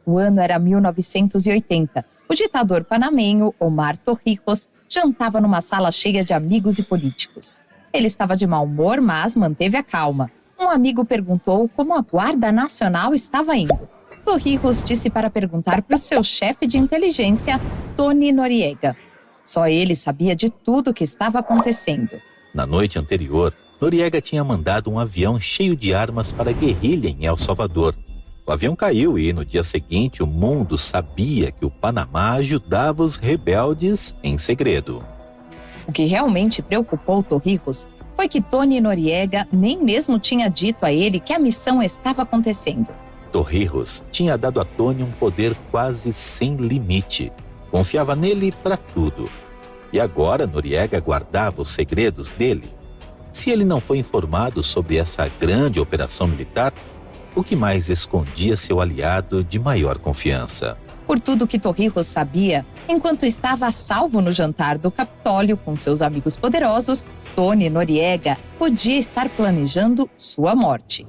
O ano era 1980. O ditador panamenho, Omar Torrijos, jantava numa sala cheia de amigos e políticos. Ele estava de mau humor, mas manteve a calma. Um amigo perguntou como a Guarda Nacional estava indo. Torrijos disse para perguntar para o seu chefe de inteligência, Tony Noriega. Só ele sabia de tudo o que estava acontecendo. Na noite anterior, Noriega tinha mandado um avião cheio de armas para a guerrilha em El Salvador. O avião caiu e, no dia seguinte, o mundo sabia que o Panamá ajudava os rebeldes em segredo. O que realmente preocupou Torrijos foi que Tony Noriega nem mesmo tinha dito a ele que a missão estava acontecendo. Torrijos tinha dado a Tony um poder quase sem limite. Confiava nele para tudo. E agora Noriega guardava os segredos dele. Se ele não foi informado sobre essa grande operação militar, o que mais escondia seu aliado de maior confiança? Por tudo que Torrijos sabia, enquanto estava a salvo no jantar do Capitólio com seus amigos poderosos, Tony Noriega podia estar planejando sua morte.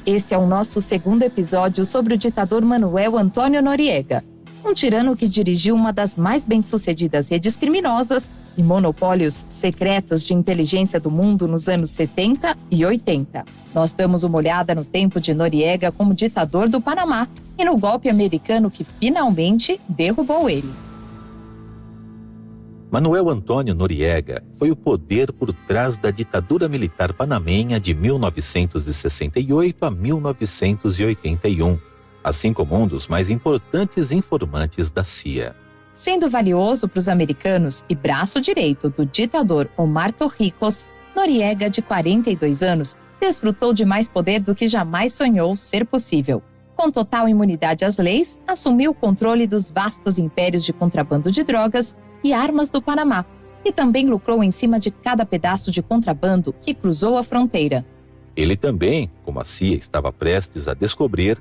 Esse é o nosso segundo episódio sobre o ditador Manuel Antônio Noriega, um tirano que dirigiu uma das mais bem-sucedidas redes criminosas e monopólios secretos de inteligência do mundo nos anos 70 e 80. Nós damos uma olhada no tempo de Noriega como ditador do Panamá e no golpe americano que finalmente derrubou ele. Manuel Antônio Noriega foi o poder por trás da ditadura militar panamenha de 1968 a 1981, assim como um dos mais importantes informantes da CIA. Sendo valioso para os americanos e braço direito do ditador Omar Torrijos, Noriega, de 42 anos, desfrutou de mais poder do que jamais sonhou ser possível. Com total imunidade às leis, assumiu o controle dos vastos impérios de contrabando de drogas e armas do Panamá, e também lucrou em cima de cada pedaço de contrabando que cruzou a fronteira. Ele também, como a CIA estava prestes a descobrir,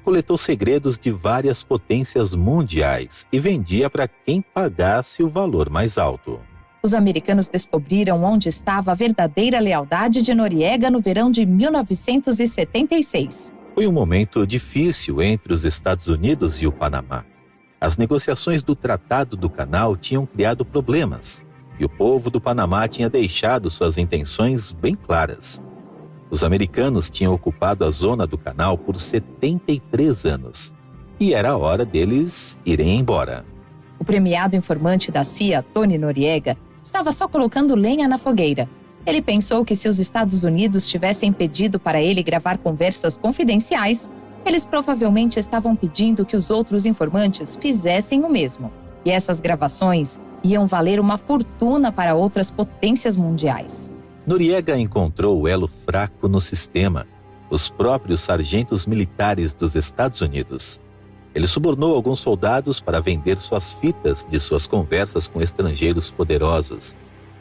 coletou segredos de várias potências mundiais e vendia para quem pagasse o valor mais alto. Os americanos descobriram onde estava a verdadeira lealdade de Noriega no verão de 1976. Foi um momento difícil entre os Estados Unidos e o Panamá. As negociações do Tratado do Canal tinham criado problemas e o povo do Panamá tinha deixado suas intenções bem claras. Os americanos tinham ocupado a zona do canal por 73 anos e era a hora deles irem embora. O premiado informante da CIA, Tony Noriega, estava só colocando lenha na fogueira. Ele pensou que se os Estados Unidos tivessem pedido para ele gravar conversas confidenciais, eles provavelmente estavam pedindo que os outros informantes fizessem o mesmo. E essas gravações iam valer uma fortuna para outras potências mundiais. Noriega encontrou o elo fraco no sistema, os próprios sargentos militares dos Estados Unidos. Ele subornou alguns soldados para vender suas fitas de suas conversas com estrangeiros poderosos.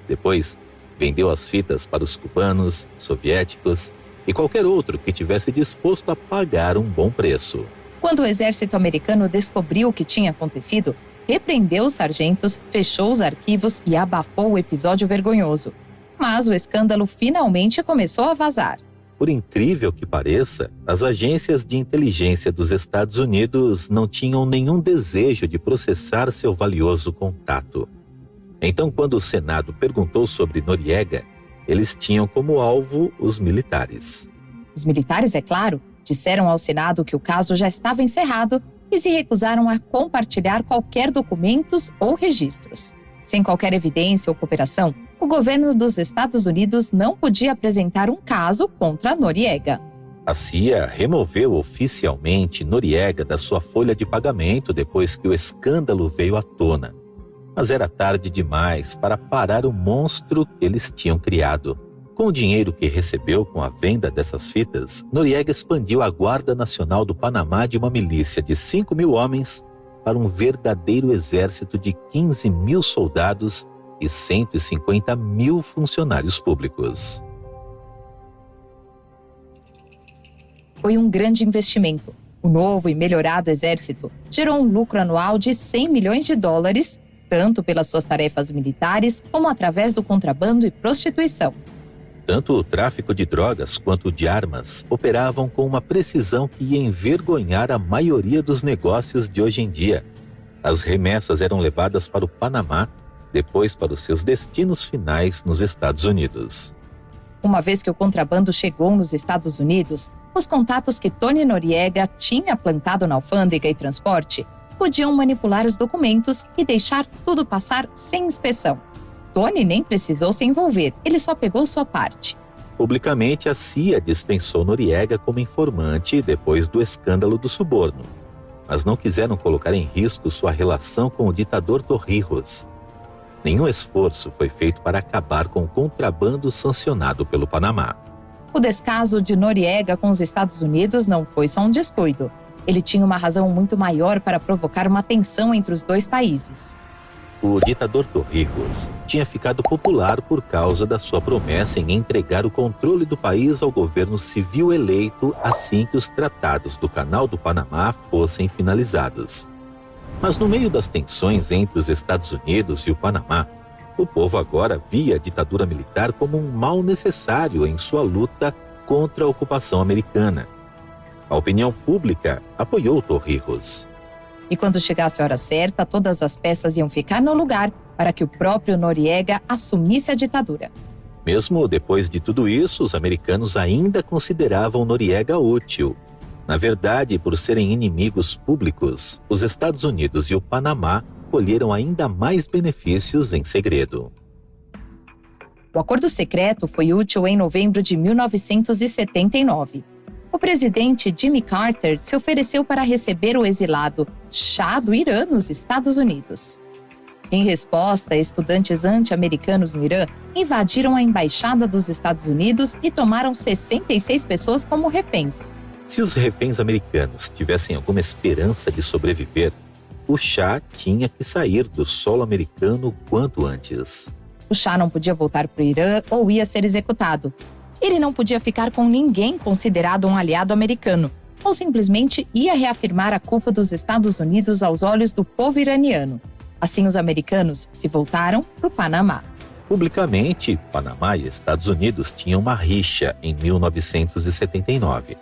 Depois, vendeu as fitas para os cubanos, soviéticos e qualquer outro que tivesse disposto a pagar um bom preço. Quando o exército americano descobriu o que tinha acontecido, repreendeu os sargentos, fechou os arquivos e abafou o episódio vergonhoso. Mas o escândalo finalmente começou a vazar. Por incrível que pareça, as agências de inteligência dos Estados Unidos não tinham nenhum desejo de processar seu valioso contato. Então, quando o Senado perguntou sobre Noriega, eles tinham como alvo os militares. Os militares, é claro, disseram ao Senado que o caso já estava encerrado e se recusaram a compartilhar qualquer documentos ou registros. Sem qualquer evidência ou cooperação, o governo dos Estados Unidos não podia apresentar um caso contra Noriega. A CIA removeu oficialmente Noriega da sua folha de pagamento depois que o escândalo veio à tona. Mas era tarde demais para parar o monstro que eles tinham criado. Com o dinheiro que recebeu com a venda dessas fitas, Noriega expandiu a Guarda Nacional do Panamá de uma milícia de 5.000 homens para um verdadeiro exército de 15.000 soldados e 150.000 funcionários públicos. Foi um grande investimento. O novo e melhorado exército gerou um lucro anual de $100 milhões, tanto pelas suas tarefas militares como através do contrabando e prostituição. Tanto o tráfico de drogas quanto o de armas operavam com uma precisão que ia envergonhar a maioria dos negócios de hoje em dia. As remessas eram levadas para o Panamá, depois para os seus destinos finais nos Estados Unidos. Uma vez que o contrabando chegou nos Estados Unidos, os contatos que Tony Noriega tinha plantado na alfândega e transporte podiam manipular os documentos e deixar tudo passar sem inspeção. Tony nem precisou se envolver, ele só pegou sua parte. Publicamente, a CIA dispensou Noriega como informante depois do escândalo do suborno, mas não quiseram colocar em risco sua relação com o ditador Torrijos. Nenhum esforço foi feito para acabar com o contrabando sancionado pelo Panamá. O descaso de Noriega com os Estados Unidos não foi só um descuido. Ele tinha uma razão muito maior para provocar uma tensão entre os dois países. O ditador Torrijos tinha ficado popular por causa da sua promessa em entregar o controle do país ao governo civil eleito assim que os tratados do Canal do Panamá fossem finalizados. Mas no meio das tensões entre os Estados Unidos e o Panamá, o povo agora via a ditadura militar como um mal necessário em sua luta contra a ocupação americana. A opinião pública apoiou Torrijos. E quando chegasse a hora certa, todas as peças iam ficar no lugar para que o próprio Noriega assumisse a ditadura. Mesmo depois de tudo isso, os americanos ainda consideravam Noriega útil. Na verdade, por serem inimigos públicos, os Estados Unidos e o Panamá colheram ainda mais benefícios em segredo. O acordo secreto foi útil em novembro de 1979. O presidente Jimmy Carter se ofereceu para receber o exilado Shah do Irã nos Estados Unidos. Em resposta, estudantes anti-americanos no Irã invadiram a embaixada dos Estados Unidos e tomaram 66 pessoas como reféns. Se os reféns americanos tivessem alguma esperança de sobreviver, o Shah tinha que sair do solo americano o quanto antes. O Shah não podia voltar para o Irã ou ia ser executado. Ele não podia ficar com ninguém considerado um aliado americano, ou simplesmente ia reafirmar a culpa dos Estados Unidos aos olhos do povo iraniano. Assim, os americanos se voltaram para o Panamá. Publicamente, Panamá e Estados Unidos tinham uma rixa em 1979.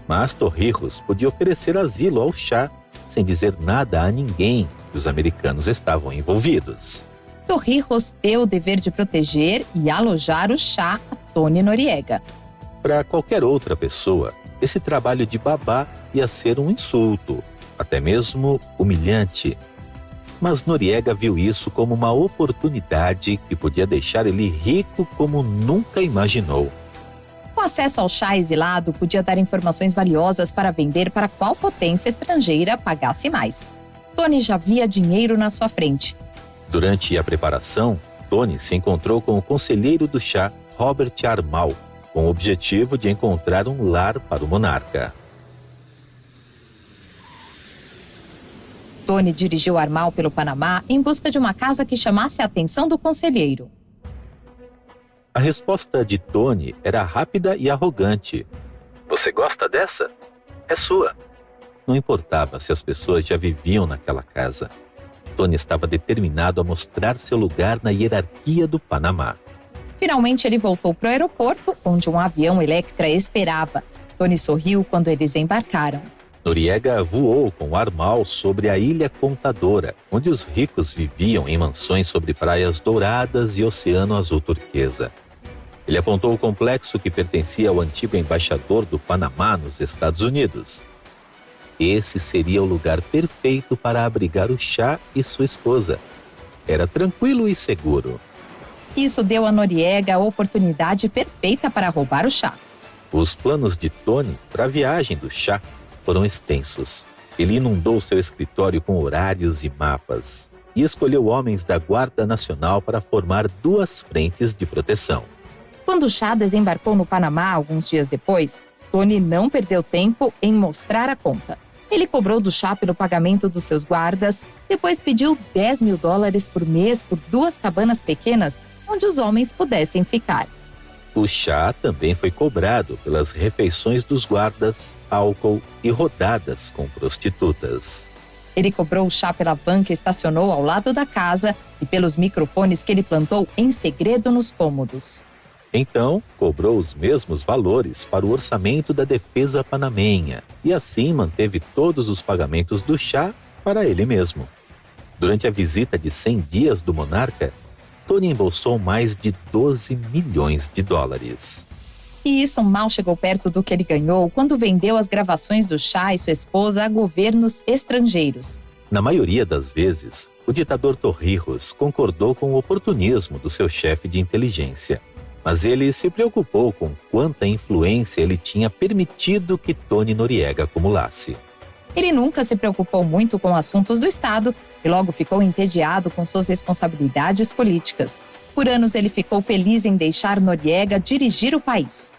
Mas Torrijos podia oferecer asilo ao Shah sem dizer nada a ninguém que os americanos estavam envolvidos. Torrijos deu o dever de proteger e alojar o Shah a Tony Noriega. Para qualquer outra pessoa, esse trabalho de babá ia ser um insulto, até mesmo humilhante. Mas Noriega viu isso como uma oportunidade que podia deixar ele rico como nunca imaginou. O acesso ao Shah exilado podia dar informações valiosas para vender para qual potência estrangeira pagasse mais. Tony já via dinheiro na sua frente. Durante a preparação, Tony se encontrou com o conselheiro do Shah, Robert Armal, com o objetivo de encontrar um lar para o monarca. Tony dirigiu Armal pelo Panamá em busca de uma casa que chamasse a atenção do conselheiro. A resposta de Tony era rápida e arrogante. Você gosta dessa? É sua. Não importava se as pessoas já viviam naquela casa. Tony estava determinado a mostrar seu lugar na hierarquia do Panamá. Finalmente ele voltou para o aeroporto, onde um avião Electra esperava. Tony sorriu quando eles embarcaram. Noriega voou com Armal sobre a Ilha Contadora, onde os ricos viviam em mansões sobre praias douradas e oceano azul turquesa. Ele apontou o complexo que pertencia ao antigo embaixador do Panamá nos Estados Unidos. Esse seria o lugar perfeito para abrigar o Shah e sua esposa. Era tranquilo e seguro. Isso deu a Noriega a oportunidade perfeita para roubar o Shah. Os planos de Tony para a viagem do Shah foram extensos. Ele inundou seu escritório com horários e mapas e escolheu homens da Guarda Nacional para formar 2 frentes de proteção. Quando o Shah desembarcou no Panamá alguns dias depois, Tony não perdeu tempo em mostrar a conta. Ele cobrou do Shah pelo pagamento dos seus guardas, depois pediu $10 mil por mês por 2 cabanas pequenas onde os homens pudessem ficar. O Shah também foi cobrado pelas refeições dos guardas, álcool e rodadas com prostitutas. Ele cobrou o Shah pela van que estacionou ao lado da casa e pelos microfones que ele plantou em segredo nos cômodos. Então, cobrou os mesmos valores para o orçamento da defesa panamenha e assim manteve todos os pagamentos do chá para ele mesmo. Durante a visita de 100 dias do monarca, Tony embolsou mais de 12 milhões de dólares. E isso mal chegou perto do que ele ganhou quando vendeu as gravações do chá e sua esposa a governos estrangeiros. Na maioria das vezes, o ditador Torrijos concordou com o oportunismo do seu chefe de inteligência, mas ele se preocupou com quanta influência ele tinha permitido que Tony Noriega acumulasse. Ele nunca se preocupou muito com assuntos do Estado e logo ficou entediado com suas responsabilidades políticas. Por anos ele ficou feliz em deixar Noriega dirigir o país.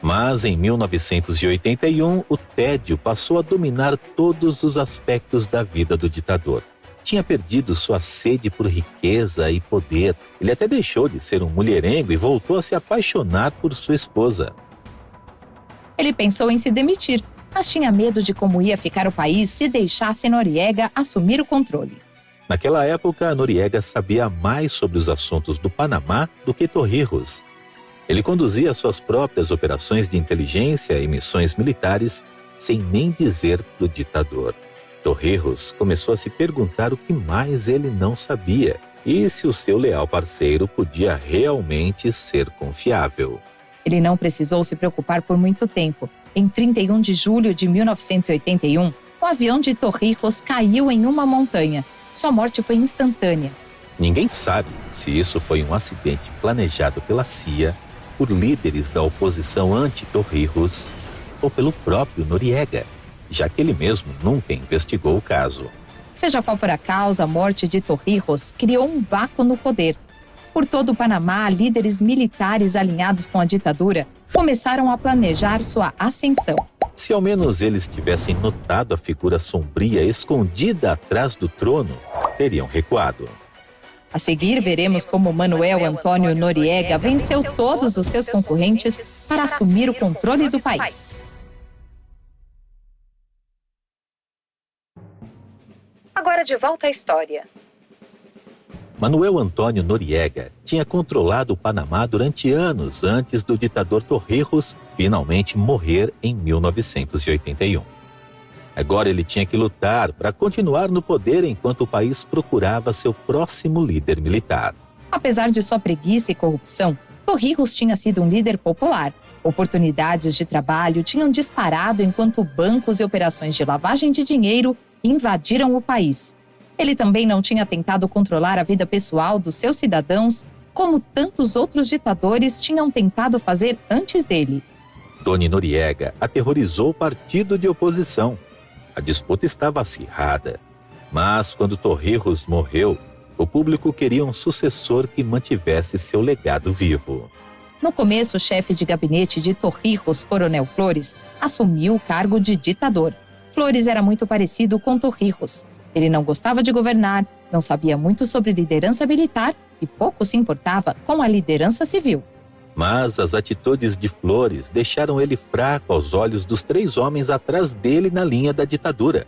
Mas em 1981, o tédio passou a dominar todos os aspectos da vida do ditador. Tinha perdido sua sede por riqueza e poder. Ele até deixou de ser um mulherengo e voltou a se apaixonar por sua esposa. Ele pensou em se demitir, mas tinha medo de como ia ficar o país se deixasse Noriega assumir o controle. Naquela época, Noriega sabia mais sobre os assuntos do Panamá do que Torrijos. Ele conduzia suas próprias operações de inteligência e missões militares sem nem dizer para o ditador. Torrijos começou a se perguntar o que mais ele não sabia e se o seu leal parceiro podia realmente ser confiável. Ele não precisou se preocupar por muito tempo. Em 31 de julho de 1981, o avião de Torrijos caiu em uma montanha. Sua morte foi instantânea. Ninguém sabe se isso foi um acidente planejado pela CIA, por líderes da oposição anti-Torrijos ou pelo próprio Noriega, já que ele mesmo nunca investigou o caso. Seja qual for a causa, a morte de Torrijos criou um vácuo no poder. Por todo o Panamá, líderes militares alinhados com a ditadura começaram a planejar sua ascensão. Se ao menos eles tivessem notado a figura sombria escondida atrás do trono, teriam recuado. A seguir, veremos como Manuel Antônio Noriega venceu todos os seus concorrentes para assumir o controle do país. Agora de volta à história. Manuel Antônio Noriega tinha controlado o Panamá durante anos antes do ditador Torrijos finalmente morrer em 1981. Agora ele tinha que lutar para continuar no poder enquanto o país procurava seu próximo líder militar. Apesar de sua preguiça e corrupção, Torrijos tinha sido um líder popular. Oportunidades de trabalho tinham disparado enquanto bancos e operações de lavagem de dinheiro invadiram o país. Ele também não tinha tentado controlar a vida pessoal dos seus cidadãos, como tantos outros ditadores tinham tentado fazer antes dele. Tony Noriega aterrorizou o partido de oposição. A disputa estava acirrada, mas quando Torrijos morreu, o público queria um sucessor que mantivesse seu legado vivo. No começo, o chefe de gabinete de Torrijos, Coronel Flores, assumiu o cargo de ditador. Flores era muito parecido com Torrijos. Ele não gostava de governar, não sabia muito sobre liderança militar e pouco se importava com a liderança civil. Mas as atitudes de Flores deixaram ele fraco aos olhos dos 3 homens atrás dele na linha da ditadura.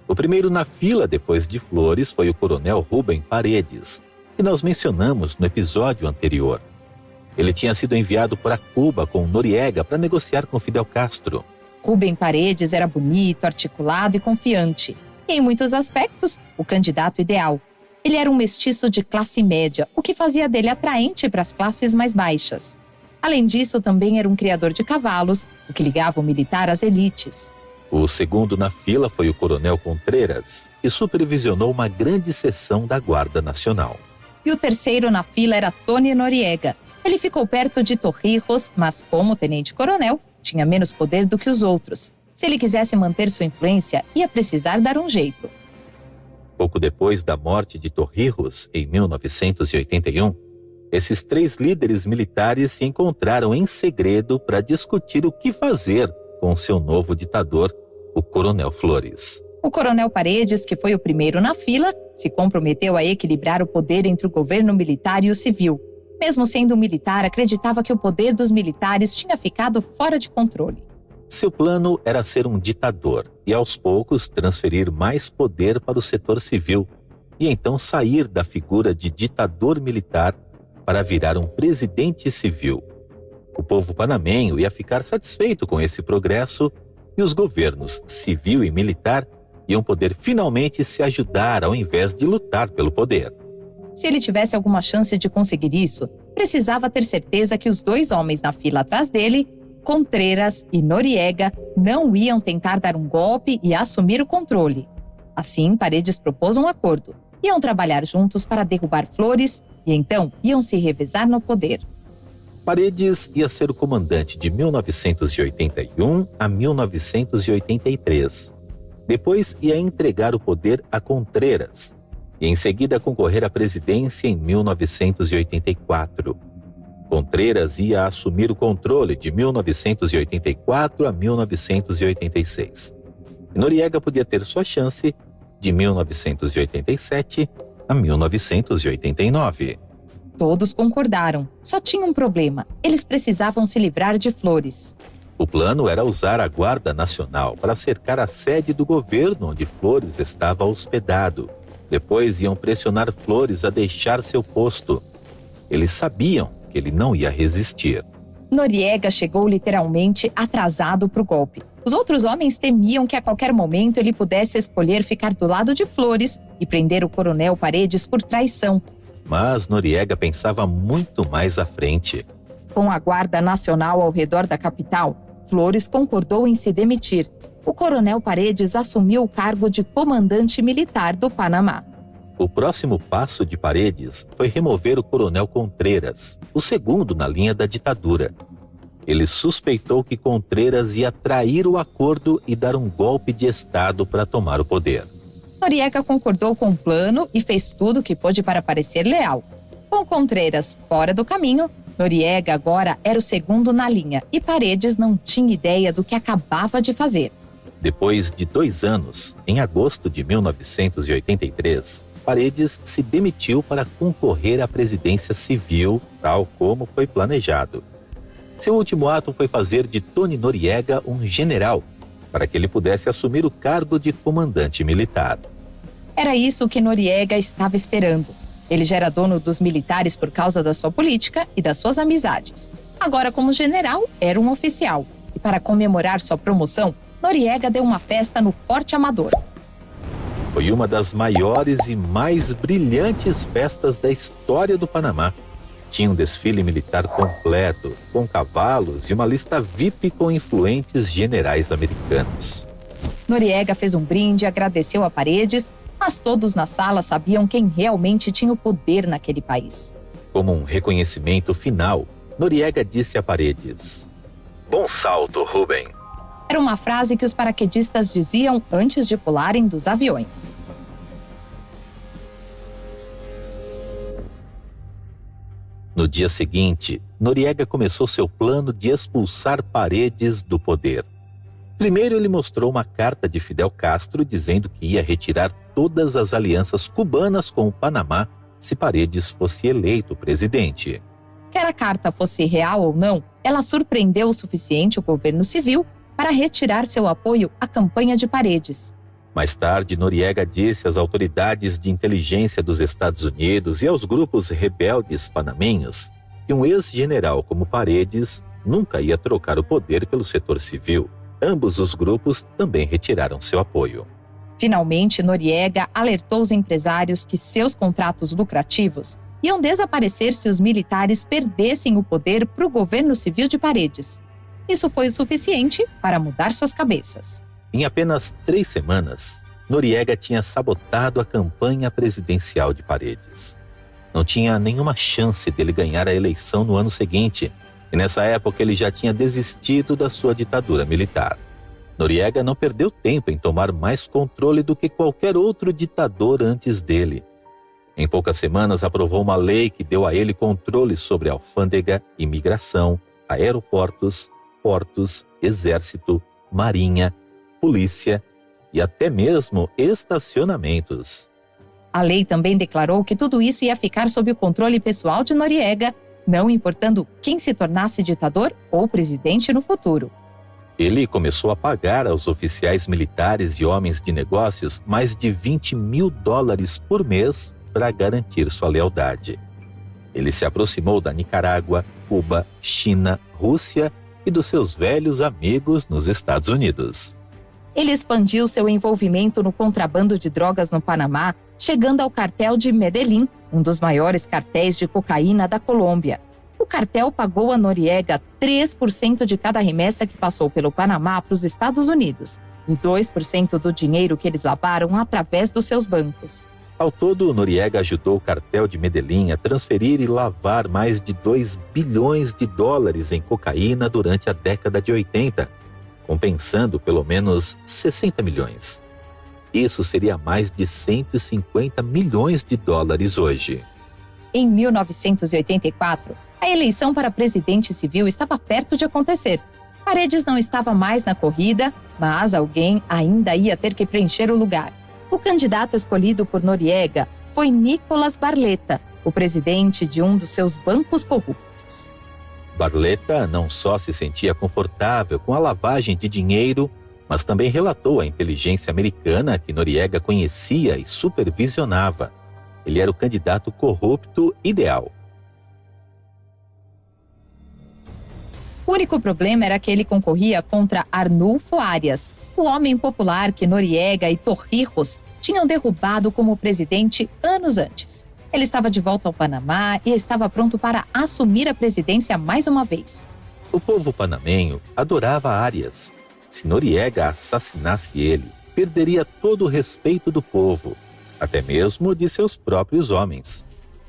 O primeiro na fila depois de Flores foi o coronel Rubem Paredes, que nós mencionamos no episódio anterior. Ele tinha sido enviado para Cuba com Noriega para negociar com Fidel Castro. Rubem Paredes era bonito, articulado e confiante. E, em muitos aspectos, o candidato ideal. Ele era um mestiço de classe média, o que fazia dele atraente para as classes mais baixas. Além disso, também era um criador de cavalos, o que ligava o militar às elites. O segundo na fila foi o coronel Contreras, que supervisionou uma grande seção da Guarda Nacional. E o terceiro na fila era Tony Noriega. Ele ficou perto de Torrijos, mas como tenente-coronel, tinha menos poder do que os outros. Se ele quisesse manter sua influência, ia precisar dar um jeito. Pouco depois da morte de Torrijos, em 1981, esses 3 líderes militares se encontraram em segredo para discutir o que fazer com seu novo ditador, o Coronel Flores. O Coronel Paredes, que foi o primeiro na fila, se comprometeu a equilibrar o poder entre o governo militar e o civil. Mesmo sendo um militar, acreditava que o poder dos militares tinha ficado fora de controle. Seu plano era ser um ditador e, aos poucos, transferir mais poder para o setor civil e então sair da figura de ditador militar para virar um presidente civil, O povo panamenho ia ficar satisfeito com esse progresso e os governos civil e militar iam poder finalmente se ajudar ao invés de lutar pelo poder. Se ele tivesse alguma chance de conseguir isso, precisava ter certeza que os dois homens na fila atrás dele, Contreras e Noriega, não iam tentar dar um golpe e assumir o controle. Assim, Paredes propôs um acordo. Iam trabalhar juntos para derrubar Flores e então iam se revezar no poder. Paredes ia ser o comandante de 1981 a 1983. Depois ia entregar o poder a Contreras e em seguida concorrer à presidência em 1984. Contreras ia assumir o controle de 1984 a 1986. E Noriega podia ter sua chance de 1987 a 1989. Todos concordaram. Só tinha um problema. Eles precisavam se livrar de Flores. O plano era usar a Guarda Nacional para cercar a sede do governo onde Flores estava hospedado. Depois iam pressionar Flores a deixar seu posto. Eles sabiam que ele não ia resistir. Noriega chegou literalmente atrasado para o golpe. Os outros homens temiam que a qualquer momento ele pudesse escolher ficar do lado de Flores e prender o coronel Paredes por traição. Mas Noriega pensava muito mais à frente. Com a Guarda Nacional ao redor da capital, Flores concordou em se demitir. O coronel Paredes assumiu o cargo de comandante militar do Panamá. O próximo passo de Paredes foi remover o coronel Contreras, o segundo na linha da ditadura. Ele suspeitou que Contreras ia trair o acordo e dar um golpe de Estado para tomar o poder. Noriega concordou com o plano e fez tudo o que pôde para parecer leal. Com Contreras fora do caminho, Noriega agora era o segundo na linha e Paredes não tinha ideia do que acabava de fazer. Depois de 2 anos, em agosto de 1983, Paredes se demitiu para concorrer à presidência civil, tal como foi planejado. Seu último ato foi fazer de Tony Noriega um general, para que ele pudesse assumir o cargo de comandante militar. Era isso que Noriega estava esperando. Ele já era dono dos militares por causa da sua política e das suas amizades. Agora, como general, era um oficial. E para comemorar sua promoção, Noriega deu uma festa no Forte Amador. Foi uma das maiores e mais brilhantes festas da história do Panamá. Tinha um desfile militar completo, com cavalos e uma lista VIP com influentes generais americanos. Noriega fez um brinde e agradeceu a Paredes, mas todos na sala sabiam quem realmente tinha o poder naquele país. Como um reconhecimento final, Noriega disse a Paredes: "Bom salto, Rubem." Era uma frase que os paraquedistas diziam antes de pularem dos aviões. No dia seguinte, Noriega começou seu plano de expulsar Paredes do poder. Primeiro, ele mostrou uma carta de Fidel Castro dizendo que ia retirar todas as alianças cubanas com o Panamá se Paredes fosse eleito presidente. Quer a carta fosse real ou não, ela surpreendeu o suficiente o governo civil para retirar seu apoio à campanha de Paredes. Mais tarde, Noriega disse às autoridades de inteligência dos Estados Unidos e aos grupos rebeldes panamenhos que um ex-general como Paredes nunca ia trocar o poder pelo setor civil. Ambos os grupos também retiraram seu apoio. Finalmente, Noriega alertou os empresários que seus contratos lucrativos iam desaparecer se os militares perdessem o poder para o governo civil de Paredes. Isso foi o suficiente para mudar suas cabeças. Em apenas 3 semanas, Noriega tinha sabotado a campanha presidencial de Paredes. Não tinha nenhuma chance dele ganhar a eleição no ano seguinte, e nessa época ele já tinha desistido da sua ditadura militar. Noriega não perdeu tempo em tomar mais controle do que qualquer outro ditador antes dele. Em poucas semanas aprovou uma lei que deu a ele controle sobre alfândega, imigração, aeroportos, portos, exército, marinha, polícia e até mesmo estacionamentos. A lei também declarou que tudo isso ia ficar sob o controle pessoal de Noriega, não importando quem se tornasse ditador ou presidente no futuro. Ele começou a pagar aos oficiais militares e homens de negócios mais de $20 mil por mês para garantir sua lealdade. Ele se aproximou da Nicarágua, Cuba, China, Rússia e dos seus velhos amigos nos Estados Unidos. Ele expandiu seu envolvimento no contrabando de drogas no Panamá, chegando ao cartel de Medellín, um dos maiores cartéis de cocaína da Colômbia. O cartel pagou a Noriega 3% de cada remessa que passou pelo Panamá para os Estados Unidos e 2% do dinheiro que eles lavaram através dos seus bancos. Ao todo, Noriega ajudou o cartel de Medellín a transferir e lavar mais de 2 bilhões de dólares em cocaína durante a década de 80, compensando pelo menos 60 milhões. Isso seria mais de 150 milhões de dólares hoje. Em 1984, a eleição para presidente civil estava perto de acontecer. Paredes não estava mais na corrida, mas alguém ainda ia ter que preencher o lugar. O candidato escolhido por Noriega foi Nicolás Barletta, o presidente de um dos seus bancos corruptos. Barletta não só se sentia confortável com a lavagem de dinheiro, mas também relatou à inteligência americana que Noriega conhecia e supervisionava. Ele era o candidato corrupto ideal. O único problema era que ele concorria contra Arnulfo Arias, o homem popular que Noriega e Torrijos tinham derrubado como presidente anos antes. Ele estava de volta ao Panamá e estava pronto para assumir a presidência mais uma vez. O povo panamenho adorava Arias. Se Noriega assassinasse ele, perderia todo o respeito do povo, até mesmo de seus próprios homens.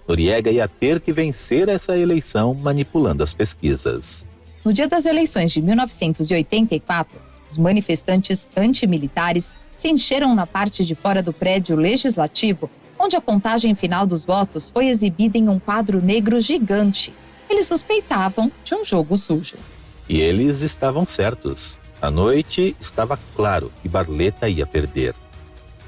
Noriega ia ter que vencer essa eleição manipulando as pesquisas. No dia das eleições de 1984, os manifestantes antimilitares se encheram na parte de fora do prédio legislativo, onde a contagem final dos votos foi exibida em um quadro negro gigante. Eles suspeitavam de um jogo sujo. E eles estavam certos. À noite, estava claro que Barletta ia perder.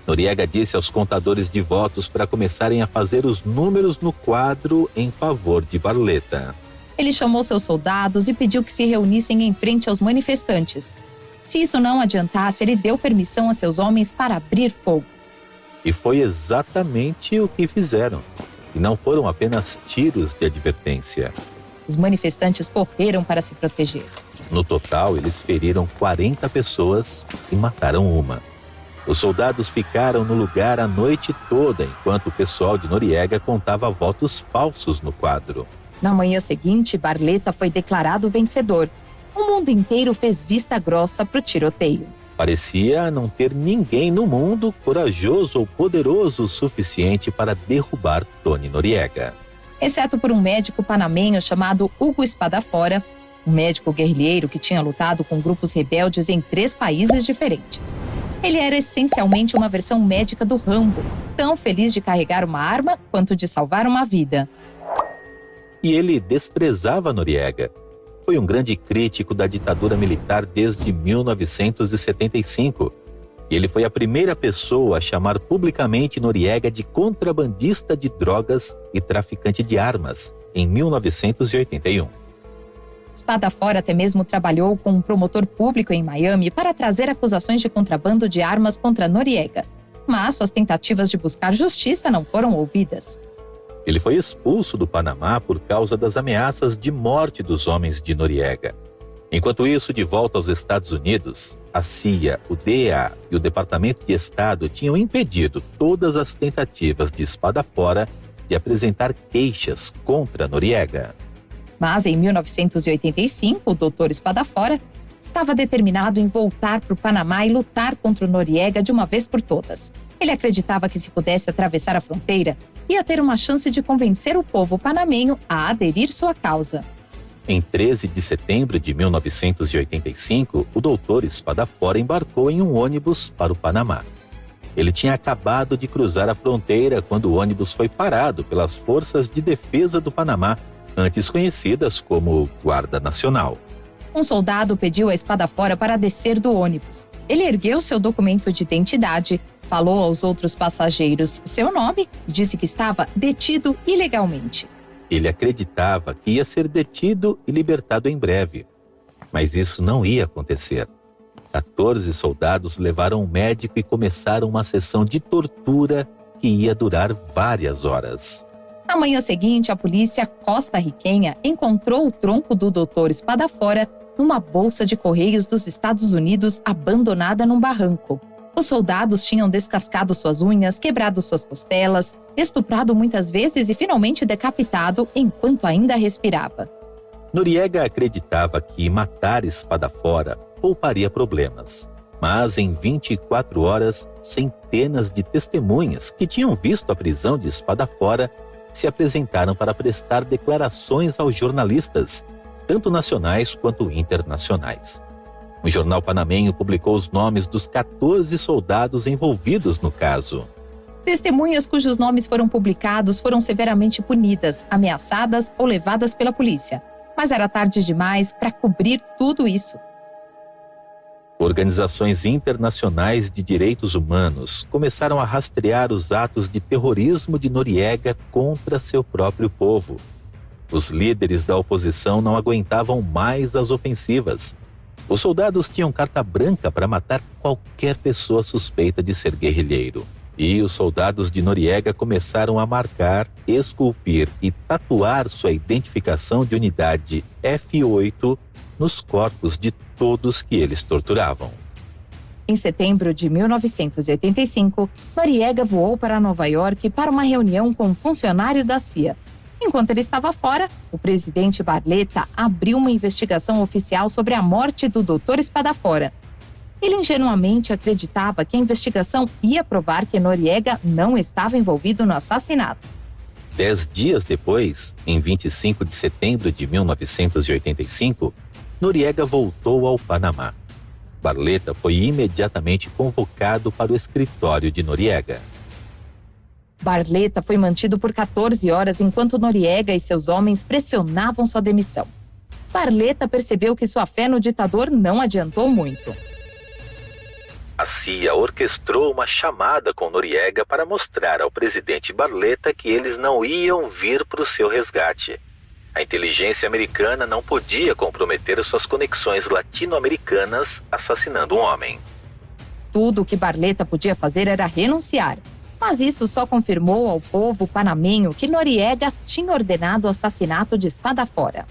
Noriega disse aos contadores de votos para começarem a fazer os números no quadro em favor de Barletta. Ele chamou seus soldados e pediu que se reunissem em frente aos manifestantes. Se isso não adiantasse, ele deu permissão a seus homens para abrir fogo. E foi exatamente o que fizeram. E não foram apenas tiros de advertência. Os manifestantes correram para se proteger. No total, eles feriram 40 pessoas e mataram uma. Os soldados ficaram no lugar a noite toda, enquanto o pessoal de Noriega contava votos falsos no quadro. Na manhã seguinte, Barletta foi declarado vencedor. O mundo inteiro fez vista grossa para o tiroteio. Parecia não ter ninguém no mundo corajoso ou poderoso o suficiente para derrubar Tony Noriega. Exceto por um médico panamenho chamado Hugo Espadafora, um médico guerrilheiro que tinha lutado com grupos rebeldes em 3 países diferentes. Ele era essencialmente uma versão médica do Rambo, tão feliz de carregar uma arma quanto de salvar uma vida. E ele desprezava Noriega. Foi um grande crítico da ditadura militar desde 1975. E ele foi a primeira pessoa a chamar publicamente Noriega de contrabandista de drogas e traficante de armas, em 1981. Espadafora até mesmo trabalhou com um promotor público em Miami para trazer acusações de contrabando de armas contra Noriega. Mas suas tentativas de buscar justiça não foram ouvidas. Ele foi expulso do Panamá por causa das ameaças de morte dos homens de Noriega. Enquanto isso, de volta aos Estados Unidos, a CIA, o DEA e o Departamento de Estado tinham impedido todas as tentativas de Espadafora de apresentar queixas contra Noriega. Mas em 1985, o Dr. Espadafora estava determinado em voltar para o Panamá e lutar contra o Noriega de uma vez por todas. Ele acreditava que se pudesse atravessar a fronteira, ia ter uma chance de convencer o povo panamenho a aderir sua causa. Em 13 de setembro de 1985, o doutor Espadafora embarcou em um ônibus para o Panamá. Ele tinha acabado de cruzar a fronteira quando o ônibus foi parado pelas Forças de Defesa do Panamá, antes conhecidas como Guarda Nacional. Um soldado pediu a Espadafora para descer do ônibus. Ele ergueu seu documento de identidade, falou aos outros passageiros seu nome e disse que estava detido ilegalmente. Ele acreditava que ia ser detido e libertado em breve. Mas isso não ia acontecer. 14 soldados levaram um médico e começaram uma sessão de tortura que ia durar várias horas. Na manhã seguinte, a polícia costarriquenha encontrou o tronco do Dr. Espadafora numa bolsa de correios dos Estados Unidos abandonada num barranco. Os soldados tinham descascado suas unhas, quebrado suas costelas, estuprado muitas vezes e finalmente decapitado enquanto ainda respirava. Noriega acreditava que matar Espadafora pouparia problemas. Mas em 24 horas, centenas de testemunhas que tinham visto a prisão de Espadafora se apresentaram para prestar declarações aos jornalistas, tanto nacionais quanto internacionais. O jornal panamenho publicou os nomes dos 14 soldados envolvidos no caso. Testemunhas cujos nomes foram publicados foram severamente punidas, ameaçadas ou levadas pela polícia. Mas era tarde demais para cobrir tudo isso. Organizações internacionais de direitos humanos começaram a rastrear os atos de terrorismo de Noriega contra seu próprio povo. Os líderes da oposição não aguentavam mais as ofensivas. Os soldados tinham carta branca para matar qualquer pessoa suspeita de ser guerrilheiro. E os soldados de Noriega começaram a marcar, esculpir e tatuar sua identificação de unidade F8 nos corpos de todos que eles torturavam. Em setembro de 1985, Noriega voou para Nova York para uma reunião com um funcionário da CIA. Enquanto ele estava fora, o presidente Barletta abriu uma investigação oficial sobre a morte do Dr. Espadafora. Ele ingenuamente acreditava que a investigação ia provar que Noriega não estava envolvido no assassinato. 10 dias depois, em 25 de setembro de 1985, Noriega voltou ao Panamá. Barletta foi imediatamente convocado para o escritório de Noriega. Barletta foi mantido por 14 horas enquanto Noriega e seus homens pressionavam sua demissão. Barletta percebeu que sua fé no ditador não adiantou muito. A CIA orquestrou uma chamada com Noriega para mostrar ao presidente Barletta que eles não iam vir para o seu resgate. A inteligência americana não podia comprometer suas conexões latino-americanas assassinando um homem. Tudo o que Barletta podia fazer era renunciar, mas isso só confirmou ao povo panamenho que Noriega tinha ordenado o assassinato de Espadafora.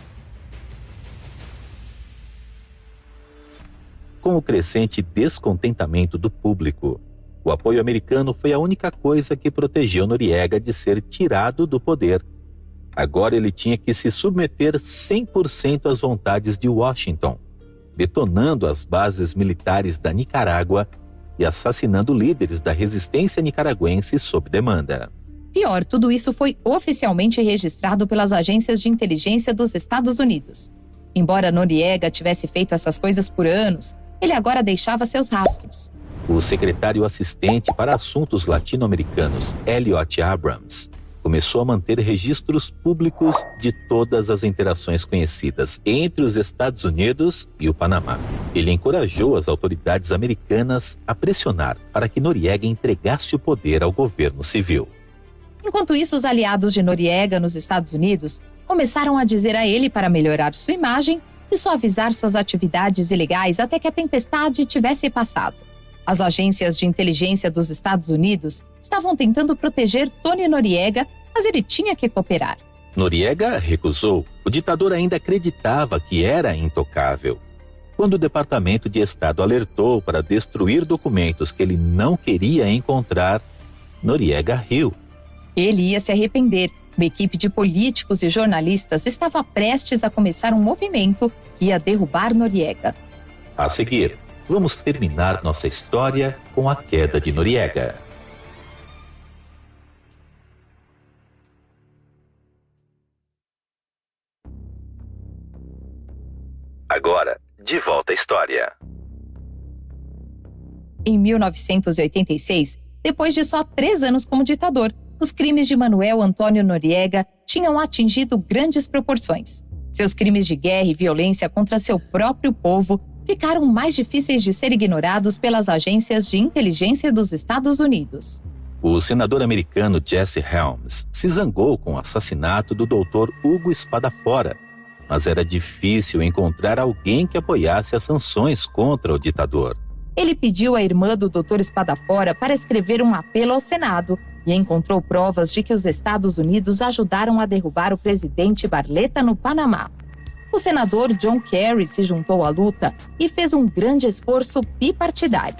Com o crescente descontentamento do público, o apoio americano foi a única coisa que protegeu Noriega de ser tirado do poder. Agora ele tinha que se submeter 100% às vontades de Washington, detonando as bases militares da Nicarágua e assassinando líderes da resistência nicaragüense sob demanda. Pior, tudo isso foi oficialmente registrado pelas agências de inteligência dos Estados Unidos. Embora Noriega tivesse feito essas coisas por anos, ele agora deixava seus rastros. O secretário assistente para assuntos latino-americanos, Elliot Abrams, começou a manter registros públicos de todas as interações conhecidas entre os Estados Unidos e o Panamá. Ele encorajou as autoridades americanas a pressionar para que Noriega entregasse o poder ao governo civil. Enquanto isso, os aliados de Noriega nos Estados Unidos começaram a dizer a ele para melhorar sua imagem e suavizar suas atividades ilegais até que a tempestade tivesse passado. As agências de inteligência dos Estados Unidos estavam tentando proteger Tony Noriega, mas ele tinha que cooperar. Noriega recusou. O ditador ainda acreditava que era intocável. Quando o Departamento de Estado alertou para destruir documentos que ele não queria encontrar, Noriega riu. Ele ia se arrepender. Uma equipe de políticos e jornalistas estava prestes a começar um movimento que ia derrubar Noriega. A seguir, vamos terminar nossa história com a queda de Noriega. Agora, de volta à história. Em 1986, depois de só 3 anos como ditador, os crimes de Manuel Antônio Noriega tinham atingido grandes proporções. Seus crimes de guerra e violência contra seu próprio povo ficaram mais difíceis de ser ignorados pelas agências de inteligência dos Estados Unidos. O senador americano Jesse Helms se zangou com o assassinato do Dr. Hugo Espadafora, mas era difícil encontrar alguém que apoiasse as sanções contra o ditador. Ele pediu à irmã do Dr. Espadafora para escrever um apelo ao Senado e encontrou provas de que os Estados Unidos ajudaram a derrubar o presidente Barletta no Panamá. O senador John Kerry se juntou à luta e fez um grande esforço bipartidário.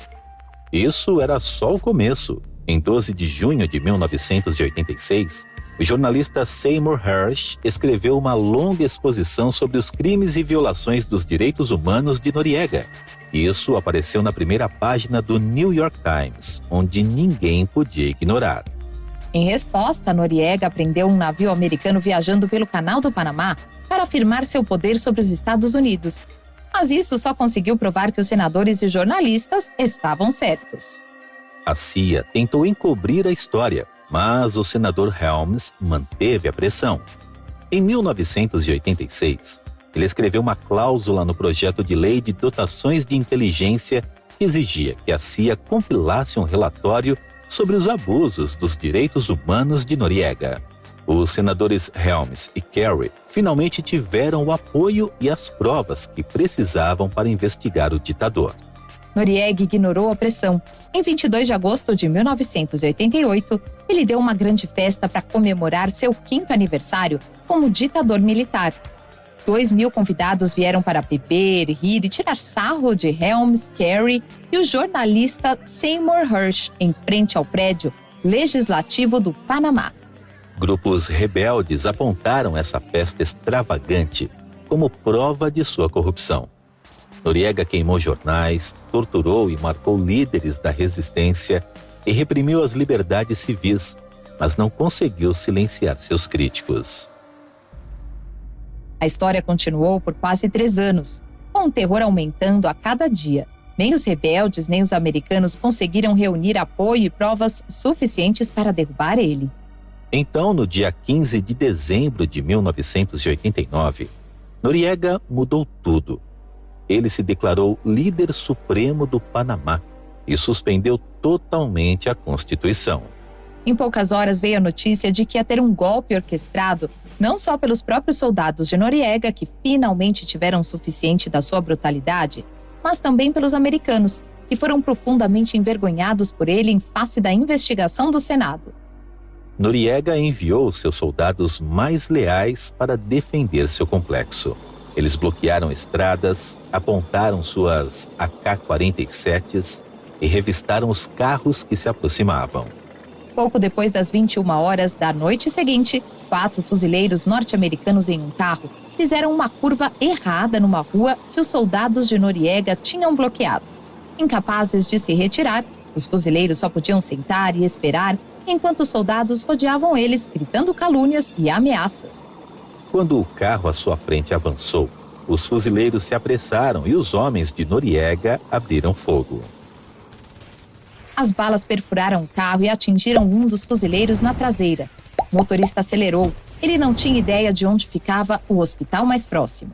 Isso era só o começo. Em 12 de junho de 1986, o jornalista Seymour Hersh escreveu uma longa exposição sobre os crimes e violações dos direitos humanos de Noriega. Isso apareceu na primeira página do New York Times, onde ninguém podia ignorar. Em resposta, Noriega prendeu um navio americano viajando pelo Canal do Panamá para afirmar seu poder sobre os Estados Unidos. Mas isso só conseguiu provar que os senadores e jornalistas estavam certos. A CIA tentou encobrir a história, mas o senador Helms manteve a pressão. Em 1986, ele escreveu uma cláusula no projeto de lei de dotações de inteligência que exigia que a CIA compilasse um relatório sobre os abusos dos direitos humanos de Noriega. Os senadores Helms e Kerry finalmente tiveram o apoio e as provas que precisavam para investigar o ditador. Noriega ignorou a pressão. Em 22 de agosto de 1988, ele deu uma grande festa para comemorar seu 5º aniversário como ditador militar. 2.000 convidados vieram para beber, rir e tirar sarro de Helms, Kerry e o jornalista Seymour Hersh em frente ao prédio legislativo do Panamá. Grupos rebeldes apontaram essa festa extravagante como prova de sua corrupção. Noriega queimou jornais, torturou e marcou líderes da resistência e reprimiu as liberdades civis, mas não conseguiu silenciar seus críticos. A história continuou por quase 3 anos, com o terror aumentando a cada dia. Nem os rebeldes nem os americanos conseguiram reunir apoio e provas suficientes para derrubar ele. Então, no dia 15 de dezembro de 1989, Noriega mudou tudo. Ele se declarou líder supremo do Panamá e suspendeu totalmente a Constituição. Em poucas horas veio a notícia de que ia ter um golpe orquestrado, não só pelos próprios soldados de Noriega, que finalmente tiveram o suficiente da sua brutalidade, mas também pelos americanos, que foram profundamente envergonhados por ele em face da investigação do Senado. Noriega enviou seus soldados mais leais para defender seu complexo. Eles bloquearam estradas, apontaram suas AK-47s e revistaram os carros que se aproximavam. Pouco depois das 21 horas da noite seguinte, 4 fuzileiros norte-americanos em um carro fizeram uma curva errada numa rua que os soldados de Noriega tinham bloqueado. Incapazes de se retirar, os fuzileiros só podiam sentar e esperar, enquanto os soldados rodeavam eles, gritando calúnias e ameaças. Quando o carro à sua frente avançou, os fuzileiros se apressaram e os homens de Noriega abriram fogo. As balas perfuraram o carro e atingiram um dos fuzileiros na traseira. O motorista acelerou. Ele não tinha ideia de onde ficava o hospital mais próximo.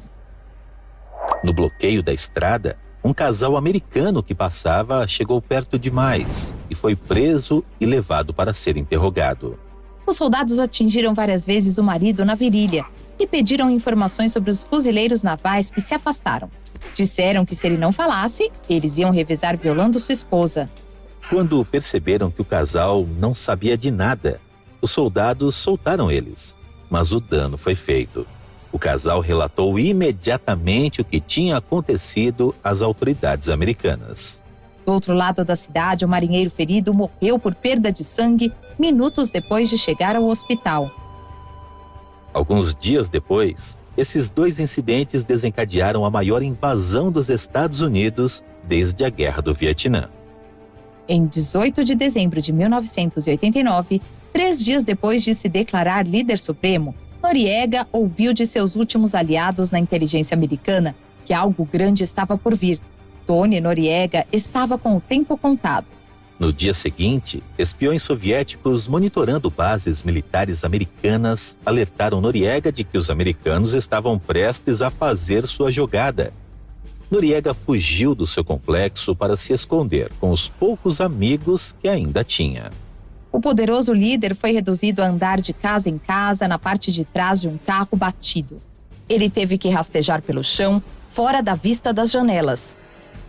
No bloqueio da estrada, um casal americano que passava chegou perto demais e foi preso e levado para ser interrogado. Os soldados atingiram várias vezes o marido na virilha e pediram informações sobre os fuzileiros navais que se afastaram. Disseram que se ele não falasse, eles iam revezar violando sua esposa. Quando perceberam que o casal não sabia de nada, os soldados soltaram eles, mas o dano foi feito. O casal relatou imediatamente o que tinha acontecido às autoridades americanas. Do outro lado da cidade, o marinheiro ferido morreu por perda de sangue minutos depois de chegar ao hospital. Alguns dias depois, esses 2 incidentes desencadearam a maior invasão dos Estados Unidos desde a Guerra do Vietnã. Em 18 de dezembro de 1989, 3 dias depois de se declarar líder supremo, Noriega ouviu de seus últimos aliados na inteligência americana que algo grande estava por vir. Tony Noriega estava com o tempo contado. No dia seguinte, espiões soviéticos monitorando bases militares americanas alertaram Noriega de que os americanos estavam prestes a fazer sua jogada. Noriega fugiu do seu complexo para se esconder com os poucos amigos que ainda tinha. O poderoso líder foi reduzido a andar de casa em casa na parte de trás de um carro batido. Ele teve que rastejar pelo chão, fora da vista das janelas.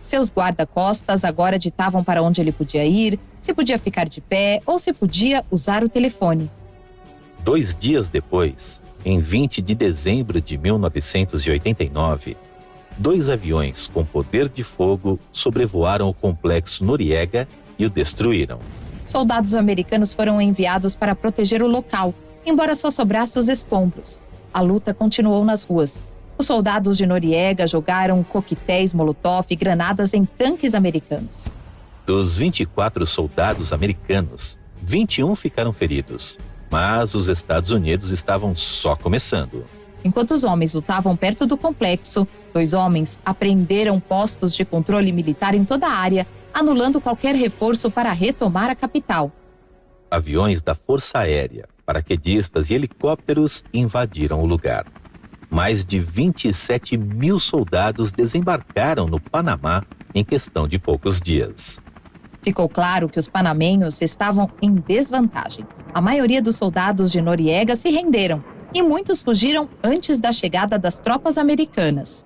Seus guarda-costas agora ditavam para onde ele podia ir, se podia ficar de pé ou se podia usar o telefone. 2 dias depois, em 20 de dezembro de 1989, 2 aviões com poder de fogo sobrevoaram o complexo Noriega e o destruíram. Soldados americanos foram enviados para proteger o local, embora só sobrasse os escombros. A luta continuou nas ruas. Os soldados de Noriega jogaram coquetéis Molotov e granadas em tanques americanos. Dos 24 soldados americanos, 21 ficaram feridos, mas os Estados Unidos estavam só começando. Enquanto os homens lutavam perto do complexo, 2 homens apreenderam postos de controle militar em toda a área, anulando qualquer reforço para retomar a capital. Aviões da Força Aérea, paraquedistas e helicópteros invadiram o lugar. Mais de 27 mil soldados desembarcaram no Panamá em questão de poucos dias. Ficou claro que os panamenhos estavam em desvantagem. A maioria dos soldados de Noriega se renderam e muitos fugiram antes da chegada das tropas americanas.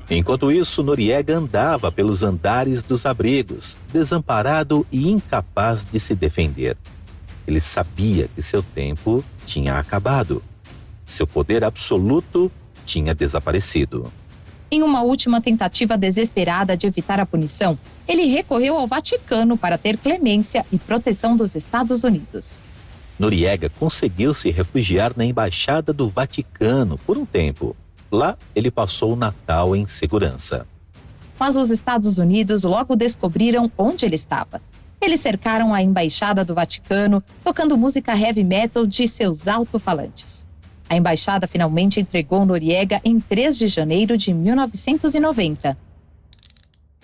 Enquanto isso, Noriega andava pelos andares dos abrigos, desamparado e incapaz de se defender. Ele sabia que seu tempo tinha acabado. Seu poder absoluto tinha desaparecido. Em uma última tentativa desesperada de evitar a punição, ele recorreu ao Vaticano para ter clemência e proteção dos Estados Unidos. Noriega conseguiu se refugiar na Embaixada do Vaticano por um tempo. Lá, ele passou o Natal em segurança. Mas os Estados Unidos logo descobriram onde ele estava. Eles cercaram a Embaixada do Vaticano, tocando música heavy metal de seus alto-falantes. A embaixada finalmente entregou Noriega em 3 de janeiro de 1990.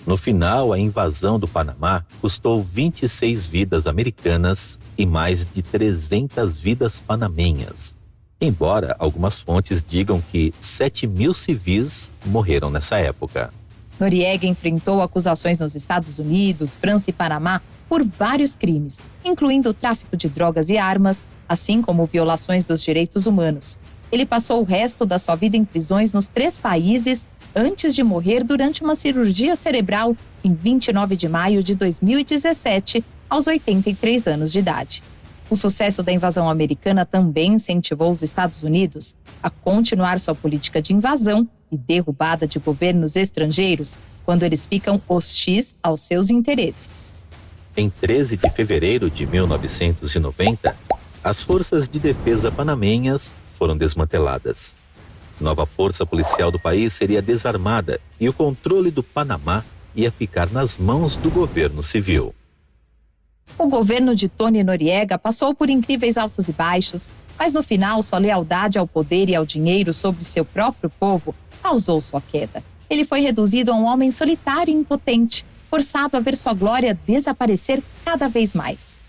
No final, a invasão do Panamá custou 26 vidas americanas e mais de 300 vidas panamenhas. Embora algumas fontes digam que 7 mil civis morreram nessa época. Noriega enfrentou acusações nos Estados Unidos, França e Panamá por vários crimes, incluindo o tráfico de drogas e armas, assim como violações dos direitos humanos. Ele passou o resto da sua vida em prisões nos 3 países antes de morrer durante uma cirurgia cerebral em 29 de maio de 2017, aos 83 anos de idade. O sucesso da invasão americana também incentivou os Estados Unidos a continuar sua política de invasão e derrubada de governos estrangeiros quando eles ficam hostis aos seus interesses. Em 13 de fevereiro de 1990, as forças de defesa panamenhas foram desmanteladas. Nova força policial do país seria desarmada e o controle do Panamá ia ficar nas mãos do governo civil. O governo de Tony Noriega passou por incríveis altos e baixos, mas no final sua lealdade ao poder e ao dinheiro sobre seu próprio povo causou sua queda. Ele foi reduzido a um homem solitário e impotente, forçado a ver sua glória desaparecer cada vez mais.